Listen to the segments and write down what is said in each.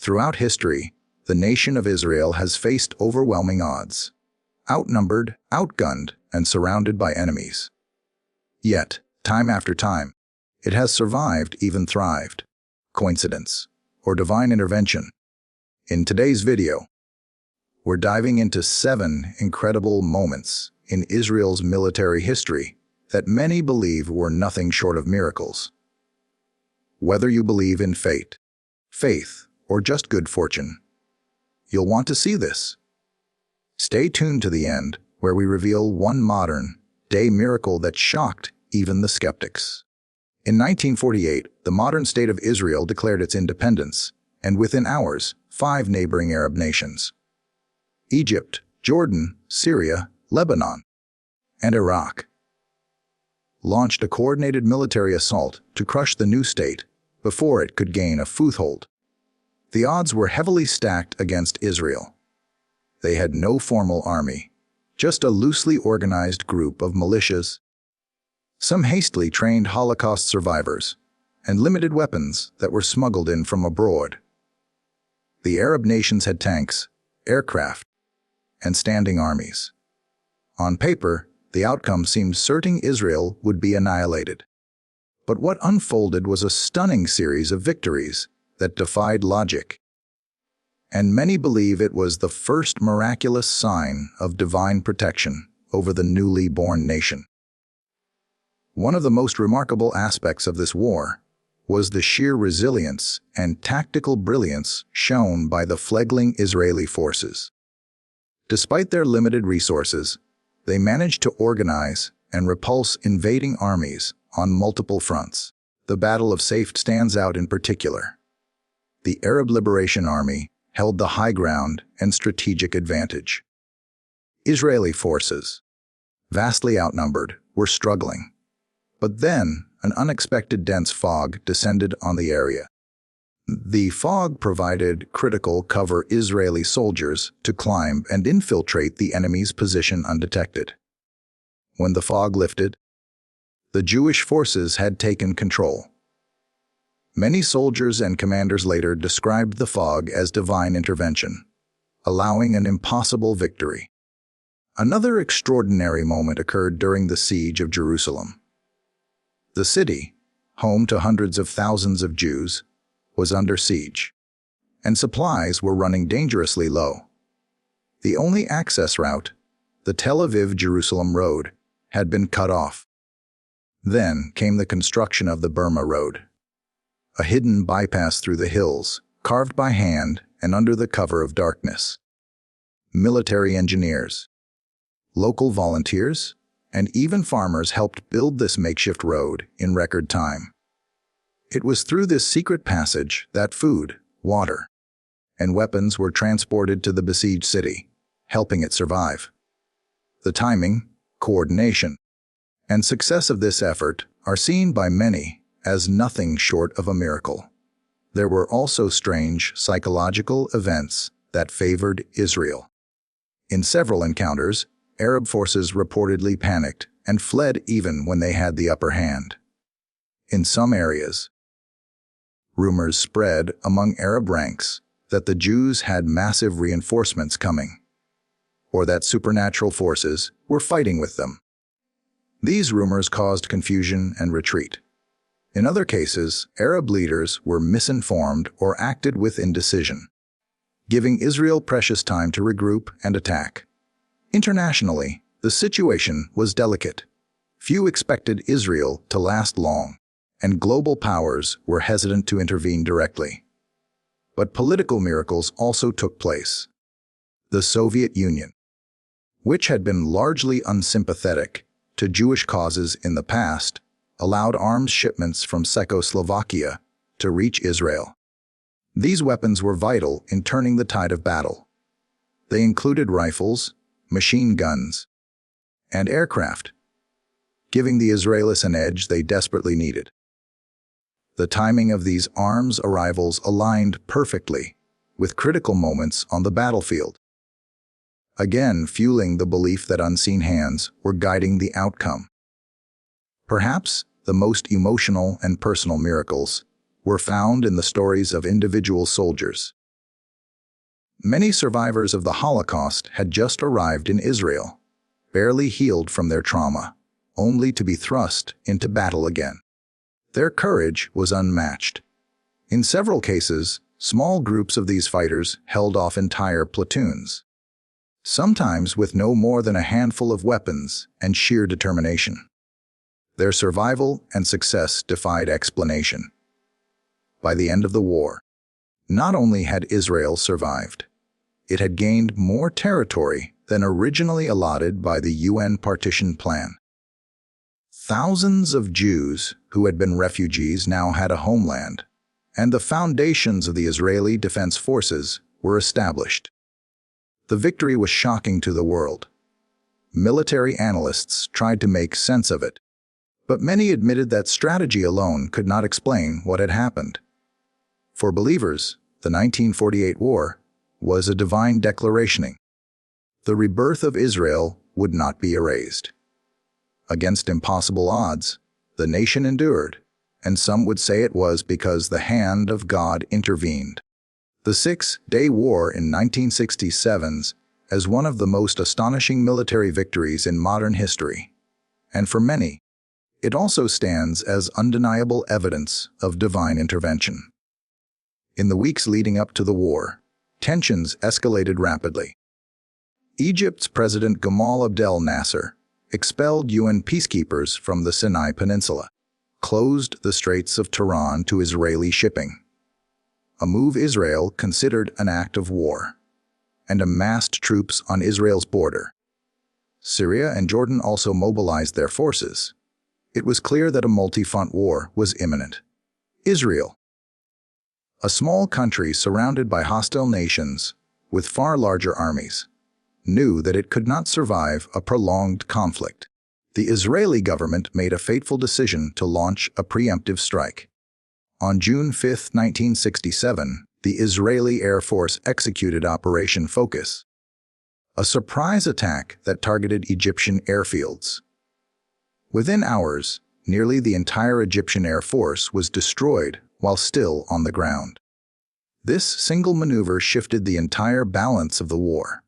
Throughout history, the nation of Israel has faced overwhelming odds. Outnumbered, outgunned, and surrounded by enemies. Yet, time after time, it has survived, even thrived. Coincidence or divine intervention? In today's video, we're diving into 7 incredible moments in Israel's military history that many believe were nothing short of miracles. Whether you believe in fate, faith, or just good fortune, you'll want to see this. Stay tuned to the end, where we reveal one modern-day miracle that shocked even the skeptics. In 1948, the modern state of Israel declared its independence, and within hours, 5 neighboring Arab nations, Egypt, Jordan, Syria, Lebanon, and Iraq, launched a coordinated military assault to crush the new state before it could gain a foothold. The odds were heavily stacked against Israel. They had no formal army, just a loosely organized group of militias, some hastily trained Holocaust survivors, and limited weapons that were smuggled in from abroad. The Arab nations had tanks, aircraft, and standing armies. On paper, the outcome seemed certain: Israel would be annihilated. But what unfolded was a stunning series of victories that defied logic. And many believe it was the first miraculous sign of divine protection over the newly born nation. One of the most remarkable aspects of this war was the sheer resilience and tactical brilliance shown by the fledgling Israeli forces. Despite their limited resources, they managed to organize and repulse invading armies on multiple fronts. The Battle of Safed stands out in particular. The Arab Liberation Army held the high ground and strategic advantage. Israeli forces, vastly outnumbered, were struggling. But then, an unexpected dense fog descended on the area. The fog provided critical cover for Israeli soldiers to climb and infiltrate the enemy's position undetected. When the fog lifted, the Jewish forces had taken control. Many soldiers and commanders later described the fog as divine intervention, allowing an impossible victory. Another extraordinary moment occurred during the siege of Jerusalem. The city, home to hundreds of thousands of Jews, was under siege, and supplies were running dangerously low. The only access route, the Tel Aviv-Jerusalem road, had been cut off. Then came the construction of the Burma Road, a hidden bypass through the hills, carved by hand and under the cover of darkness. Military engineers, local volunteers, and even farmers helped build this makeshift road in record time. It was through this secret passage that food, water, and weapons were transported to the besieged city, helping it survive. The timing, coordination, and success of this effort are seen by many as nothing short of a miracle. There were also strange psychological events that favored Israel. In several encounters, Arab forces reportedly panicked and fled even when they had the upper hand. In some areas, rumors spread among Arab ranks that the Jews had massive reinforcements coming, or that supernatural forces were fighting with them. These rumors caused confusion and retreat. In other cases, Arab leaders were misinformed or acted with indecision, giving Israel precious time to regroup and attack. Internationally, the situation was delicate. Few expected Israel to last long, and global powers were hesitant to intervene directly. But political miracles also took place. The Soviet Union, which had been largely unsympathetic to Jewish causes in the past, allowed arms shipments from Czechoslovakia to reach Israel. These weapons were vital in turning the tide of battle. They included rifles, machine guns, and aircraft, giving the Israelis an edge they desperately needed. The timing of these arms arrivals aligned perfectly with critical moments on the battlefield, again fueling the belief that unseen hands were guiding the outcome. Perhaps the most emotional and personal miracles were found in the stories of individual soldiers. Many survivors of the Holocaust had just arrived in Israel, barely healed from their trauma, only to be thrust into battle again. Their courage was unmatched. In several cases, small groups of these fighters held off entire platoons, sometimes with no more than a handful of weapons and sheer determination. Their survival and success defied explanation. By the end of the war, not only had Israel survived, it had gained more territory than originally allotted by the UN partition plan. Thousands of Jews who had been refugees now had a homeland, and the foundations of the Israeli Defense Forces were established. The victory was shocking to the world. Military analysts tried to make sense of it, but many admitted that strategy alone could not explain what had happened. For believers, the 1948 war was a divine declaration. The rebirth of Israel would not be erased. Against impossible odds, the nation endured, and some would say it was because the hand of God intervened. The Six-Day War in 1967 as one of the most astonishing military victories in modern history, and for many, it also stands as undeniable evidence of divine intervention. In the weeks leading up to the war, tensions escalated rapidly. Egypt's President Gamal Abdel Nasser expelled UN peacekeepers from the Sinai Peninsula, closed the Straits of Tiran to Israeli shipping, a move Israel considered an act of war, and amassed troops on Israel's border. Syria and Jordan also mobilized their forces. It was clear that a multi-front war was imminent. Israel, a small country surrounded by hostile nations with far larger armies, knew that it could not survive a prolonged conflict. The Israeli government made a fateful decision to launch a preemptive strike. On June 5, 1967, the Israeli Air Force executed Operation Focus, a surprise attack that targeted Egyptian airfields. Within hours, nearly the entire Egyptian Air Force was destroyed while still on the ground. This single maneuver shifted the entire balance of the war.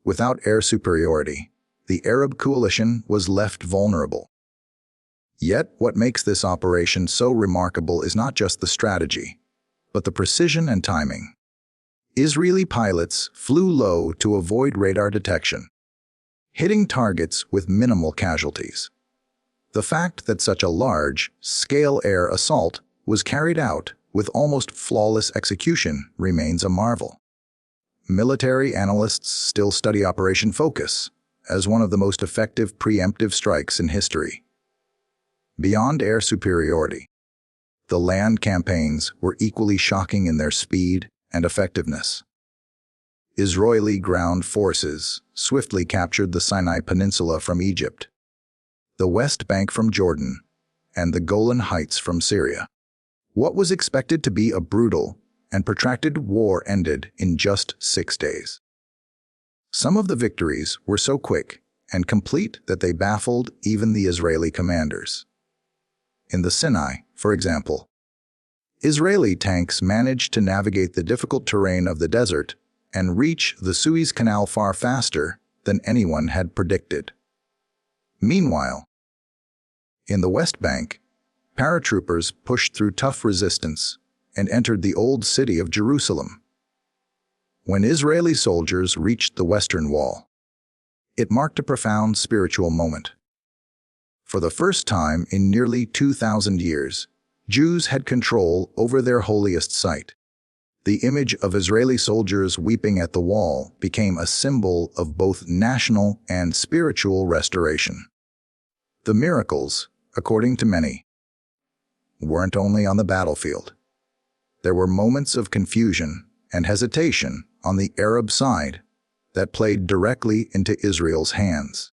Without air superiority, the Arab coalition was left vulnerable. Yet, what makes this operation so remarkable is not just the strategy, but the precision and timing. Israeli pilots flew low to avoid radar detection, hitting targets with minimal casualties. The fact that such a large-scale air assault was carried out with almost flawless execution remains a marvel. Military analysts still study Operation Focus as one of the most effective preemptive strikes in history. Beyond air superiority, the land campaigns were equally shocking in their speed and effectiveness. Israeli ground forces swiftly captured the Sinai Peninsula from Egypt, the West Bank from Jordan, and the Golan Heights from Syria. What was expected to be a brutal and protracted war ended in just 6 days. Some of the victories were so quick and complete that they baffled even the Israeli commanders. In the Sinai, for example, Israeli tanks managed to navigate the difficult terrain of the desert and reach the Suez Canal far faster than anyone had predicted. Meanwhile, in the West Bank, paratroopers pushed through tough resistance and entered the old city of Jerusalem. When Israeli soldiers reached the Western Wall, it marked a profound spiritual moment. For the first time in nearly 2,000 years, Jews had control over their holiest site. The image of Israeli soldiers weeping at the wall became a symbol of both national and spiritual restoration. The miracles, according to many, weren't only on the battlefield. There were moments of confusion and hesitation on the Arab side that played directly into Israel's hands.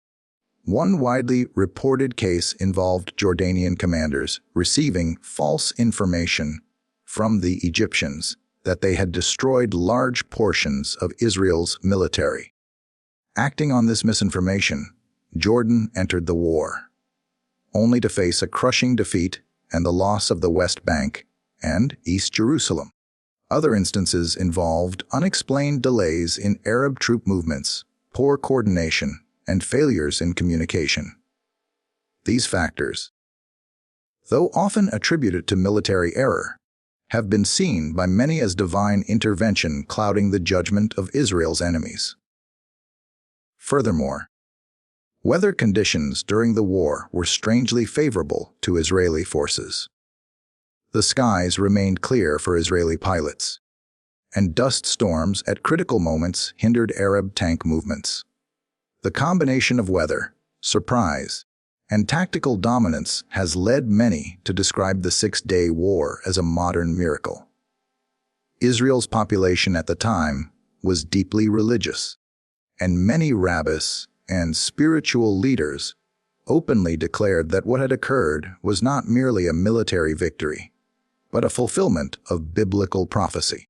One widely reported case involved Jordanian commanders receiving false information from the Egyptians that they had destroyed large portions of Israel's military. Acting on this misinformation, Jordan entered the war, only to face a crushing defeat and the loss of the West Bank and East Jerusalem. Other instances involved unexplained delays in Arab troop movements, poor coordination, and failures in communication. These factors, though often attributed to military error, have been seen by many as divine intervention clouding the judgment of Israel's enemies. Furthermore, weather conditions during the war were strangely favorable to Israeli forces. The skies remained clear for Israeli pilots, and dust storms at critical moments hindered Arab tank movements. The combination of weather, surprise, and tactical dominance has led many to describe the Six-Day War as a modern miracle. Israel's population at the time was deeply religious, and many rabbis and spiritual leaders openly declared that what had occurred was not merely a military victory, but a fulfillment of biblical prophecy.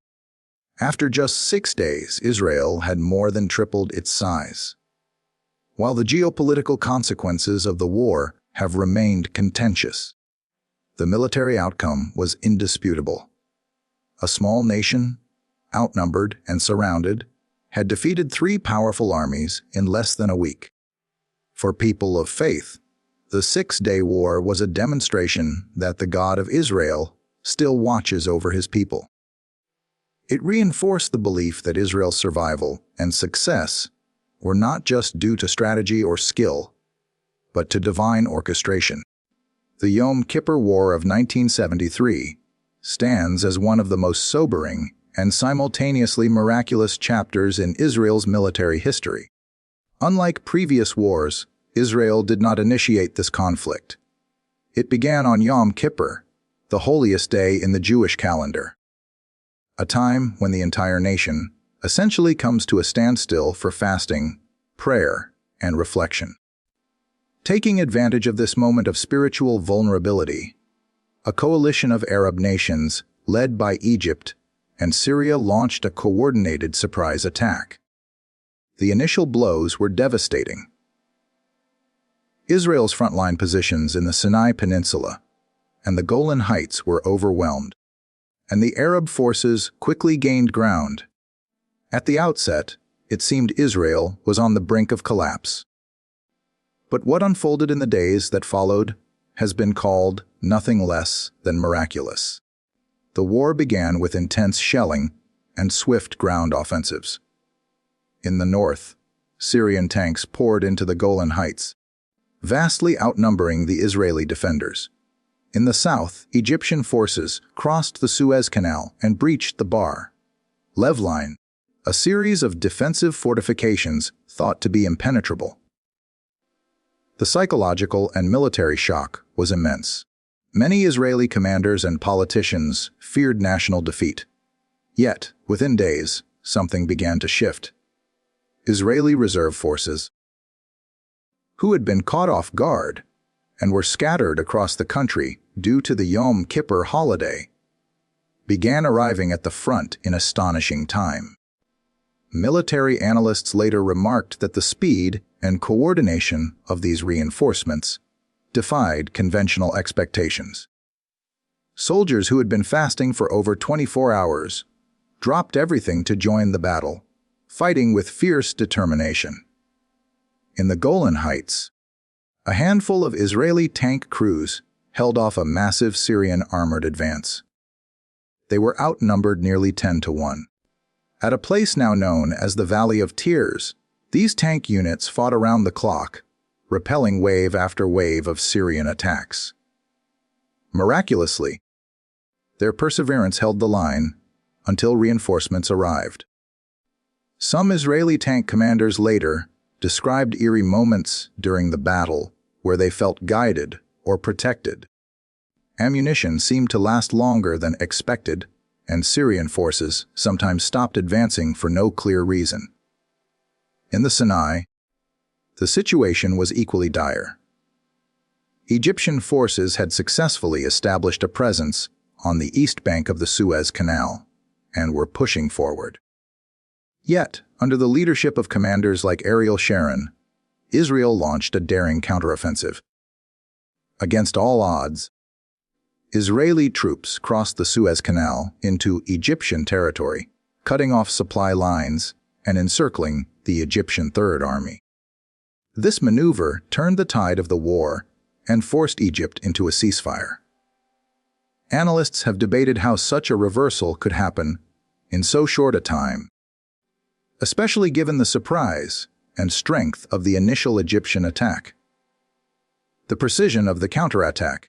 After just 6 days, Israel had more than tripled its size. While the geopolitical consequences of the war have remained contentious, the military outcome was indisputable. A small nation, outnumbered and surrounded, had defeated 3 powerful armies in less than a week. For people of faith, the Six-Day War was a demonstration that the God of Israel still watches over his people. It reinforced the belief that Israel's survival and success were not just due to strategy or skill, but to divine orchestration. The Yom Kippur War of 1973 stands as one of the most sobering and simultaneously miraculous chapters in Israel's military history. Unlike previous wars, Israel did not initiate this conflict. It began on Yom Kippur, the holiest day in the Jewish calendar, a time when the entire nation essentially comes to a standstill for fasting, prayer, and reflection. Taking advantage of this moment of spiritual vulnerability, a coalition of Arab nations, led by Egypt and Syria, launched a coordinated surprise attack. The initial blows were devastating. Israel's frontline positions in the Sinai Peninsula and the Golan Heights were overwhelmed, and the Arab forces quickly gained ground. At the outset, it seemed Israel was on the brink of collapse. But what unfolded in the days that followed has been called nothing less than miraculous. The war began with intense shelling and swift ground offensives. In the north, Syrian tanks poured into the Golan Heights, vastly outnumbering the Israeli defenders. In the south, Egyptian forces crossed the Suez Canal and breached the Bar Lev line, a series of defensive fortifications thought to be impenetrable. The psychological and military shock was immense. Many Israeli commanders and politicians feared national defeat. Yet, within days, something began to shift. Israeli reserve forces, who had been caught off guard and were scattered across the country due to the Yom Kippur holiday, began arriving at the front in astonishing time. Military analysts later remarked that the speed and coordination of these reinforcements defied conventional expectations. Soldiers who had been fasting for over 24 hours dropped everything to join the battle, fighting with fierce determination. In the Golan Heights, a handful of Israeli tank crews held off a massive Syrian armored advance. They were outnumbered nearly 10-1. At a place now known as the Valley of Tears, these tank units fought around the clock, repelling wave after wave of Syrian attacks. Miraculously, their perseverance held the line until reinforcements arrived. Some Israeli tank commanders later described eerie moments during the battle where they felt guided or protected. Ammunition seemed to last longer than expected, and Syrian forces sometimes stopped advancing for no clear reason. In the Sinai, the situation was equally dire. Egyptian forces had successfully established a presence on the east bank of the Suez Canal and were pushing forward. Yet, under the leadership of commanders like Ariel Sharon, Israel launched a daring counteroffensive. Against all odds, Israeli troops crossed the Suez Canal into Egyptian territory, cutting off supply lines and encircling the Egyptian Third Army. This maneuver turned the tide of the war and forced Egypt into a ceasefire. Analysts have debated how such a reversal could happen in so short a time, especially given the surprise and strength of the initial Egyptian attack, the precision of the counterattack,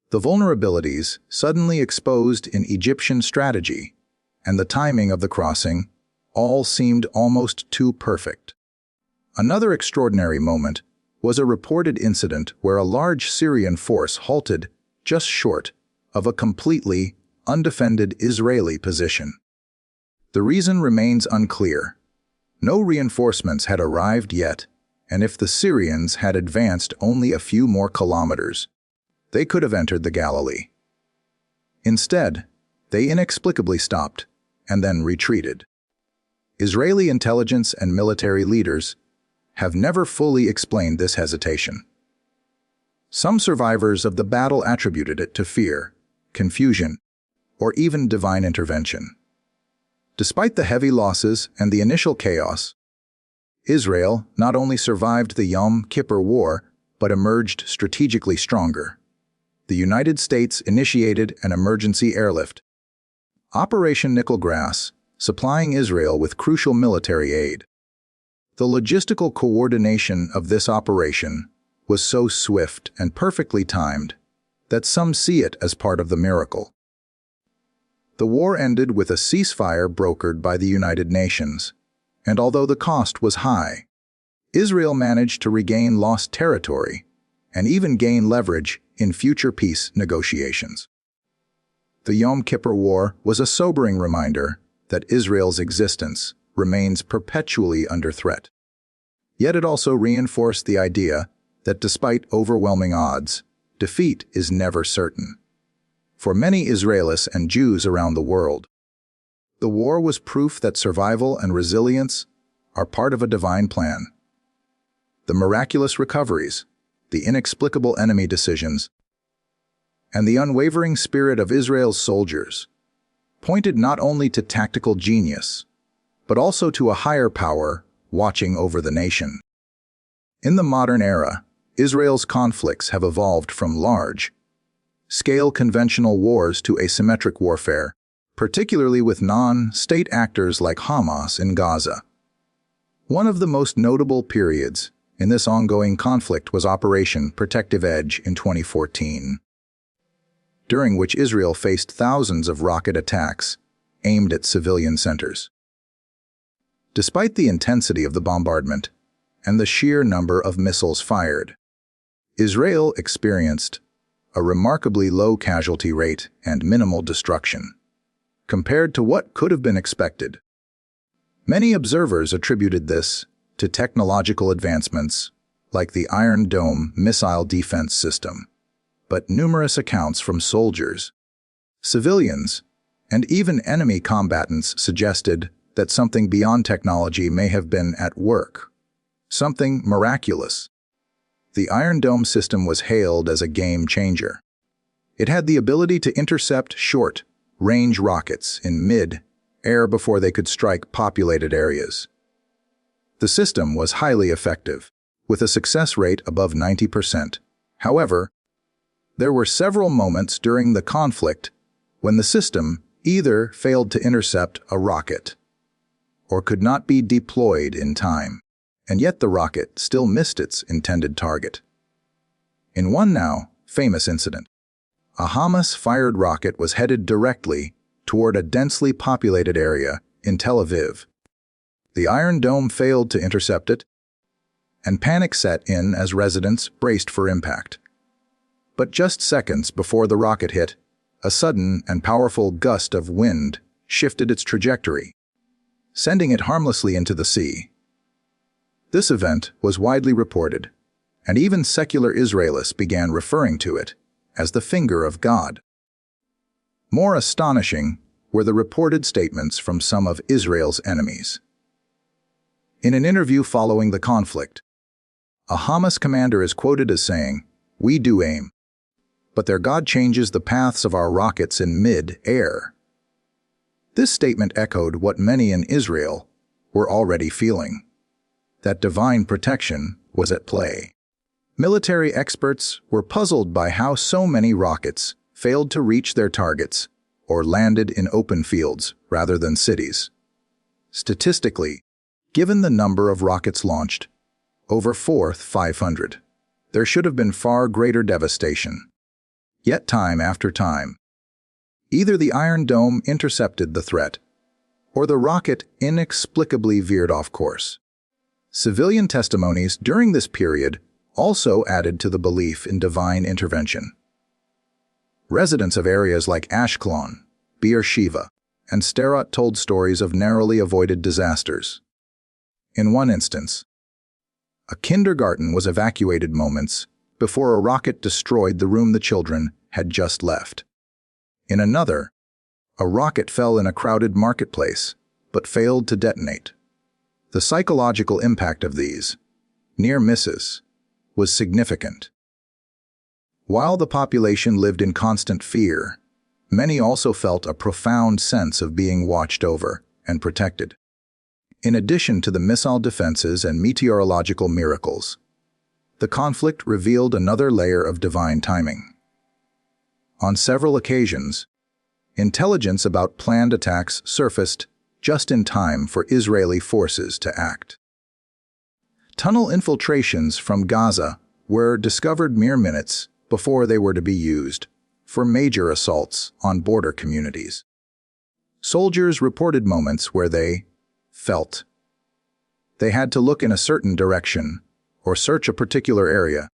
the vulnerabilities suddenly exposed in Egyptian strategy, and the timing of the crossing all seemed almost too perfect. Another extraordinary moment was a reported incident where a large Syrian force halted just short of a completely undefended Israeli position. The reason remains unclear. No reinforcements had arrived yet, and if the Syrians had advanced only a few more kilometers, they could have entered the Galilee. Instead, they inexplicably stopped and then retreated. Israeli intelligence and military leaders have never fully explained this hesitation. Some survivors of the battle attributed it to fear, confusion, or even divine intervention. Despite the heavy losses and the initial chaos, Israel not only survived the Yom Kippur War, but emerged strategically stronger. The United States initiated an emergency airlift, Operation Nickel Grass, supplying Israel with crucial military aid. The logistical coordination of this operation was so swift and perfectly timed that some see it as part of the miracle. The war ended with a ceasefire brokered by the United Nations, and although the cost was high, Israel managed to regain lost territory and even gain leverage in future peace negotiations. The Yom Kippur War was a sobering reminder that Israel's existence remains perpetually under threat. Yet it also reinforced the idea that despite overwhelming odds, defeat is never certain. For many Israelis and Jews around the world, the war was proof that survival and resilience are part of a divine plan. The miraculous recoveries, the inexplicable enemy decisions, and the unwavering spirit of Israel's soldiers pointed not only to tactical genius, but also to a higher power watching over the nation. In the modern era, Israel's conflicts have evolved from large-scale conventional wars to asymmetric warfare, particularly with non-state actors like Hamas in Gaza. One of the most notable periods in this ongoing conflict was Operation Protective Edge in 2014, during which Israel faced thousands of rocket attacks aimed at civilian centers. Despite the intensity of the bombardment and the sheer number of missiles fired, Israel experienced a remarkably low casualty rate and minimal destruction, compared to what could have been expected. Many observers attributed this to technological advancements like the Iron Dome missile defense system, but numerous accounts from soldiers, civilians, and even enemy combatants suggested that something beyond technology may have been at work, something miraculous. The Iron Dome system was hailed as a game changer. It had the ability to intercept short-range rockets in mid-air before they could strike populated areas. The system was highly effective, with a success rate above 90%. However, there were several moments during the conflict when the system either failed to intercept a rocket or could not be deployed in time, and yet the rocket still missed its intended target. In one now famous incident, a Hamas-fired rocket was headed directly toward a densely populated area in Tel Aviv. The Iron Dome failed to intercept it, and panic set in as residents braced for impact. But just seconds before the rocket hit, a sudden and powerful gust of wind shifted its trajectory, sending it harmlessly into the sea. This event was widely reported, and even secular Israelis began referring to it as the finger of God. More astonishing were the reported statements from some of Israel's enemies. In an interview following the conflict, a Hamas commander is quoted as saying, "We do aim. but their God changes the paths of our rockets in mid-air. This statement echoed what many in Israel were already feeling, that divine protection was at play. Military experts were puzzled by how so many rockets failed to reach their targets or landed in open fields rather than cities. Statistically, given the number of rockets launched, over 4,500, there should have been far greater devastation. Yet time after time, either the Iron Dome intercepted the threat, or the rocket inexplicably veered off course. Civilian testimonies during this period also added to the belief in divine intervention. Residents of areas like Ashkelon, Beersheba, and Sderot told stories of narrowly avoided disasters. In one instance, a kindergarten was evacuated moments before a rocket destroyed the room the children had just left. In another, a rocket fell in a crowded marketplace but failed to detonate. The psychological impact of these near misses was significant. While the population lived in constant fear, many also felt a profound sense of being watched over and protected. In addition to the missile defenses and meteorological miracles, the conflict revealed another layer of divine timing. On several occasions, intelligence about planned attacks surfaced just in time for Israeli forces to act. Tunnel infiltrations from Gaza were discovered mere minutes before they were to be used for major assaults on border communities. Soldiers reported moments where they felt they had to look in a certain direction or search a particular area,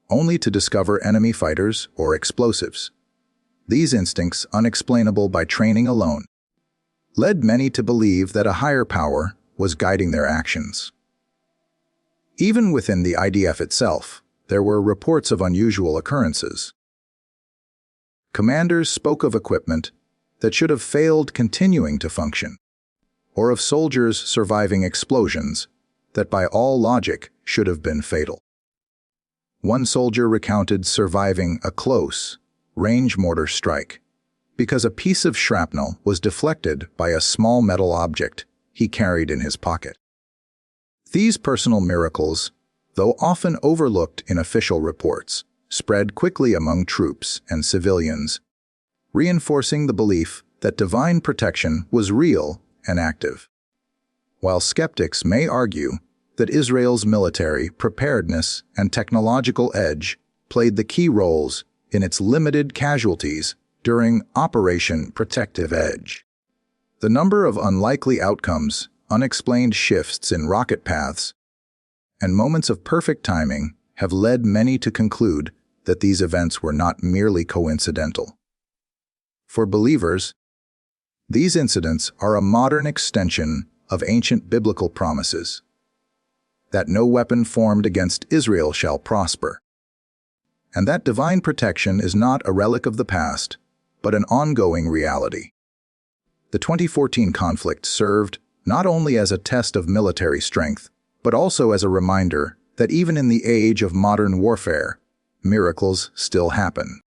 only to discover enemy fighters or explosives. These instincts, unexplainable by training alone, led many to believe that a higher power was guiding their actions. Even within the IDF itself, there were reports of unusual occurrences. Commanders spoke of equipment that should have failed continuing to function, or of soldiers surviving explosions that by all logic should have been fatal. One soldier recounted surviving a close, range mortar strike because a piece of shrapnel was deflected by a small metal object he carried in his pocket. These personal miracles, though often overlooked in official reports, spread quickly among troops and civilians, reinforcing the belief that divine protection was real and active. While skeptics may argue that Israel's military preparedness and technological edge played the key roles in its limited casualties during Operation Protective Edge, the number of unlikely outcomes, unexplained shifts in rocket paths, and moments of perfect timing have led many to conclude that these events were not merely coincidental. For believers, these incidents are a modern extension of ancient biblical promises, that no weapon formed against Israel shall prosper, and that divine protection is not a relic of the past, but an ongoing reality. The 2014 conflict served not only as a test of military strength, but also as a reminder that even in the age of modern warfare, miracles still happen.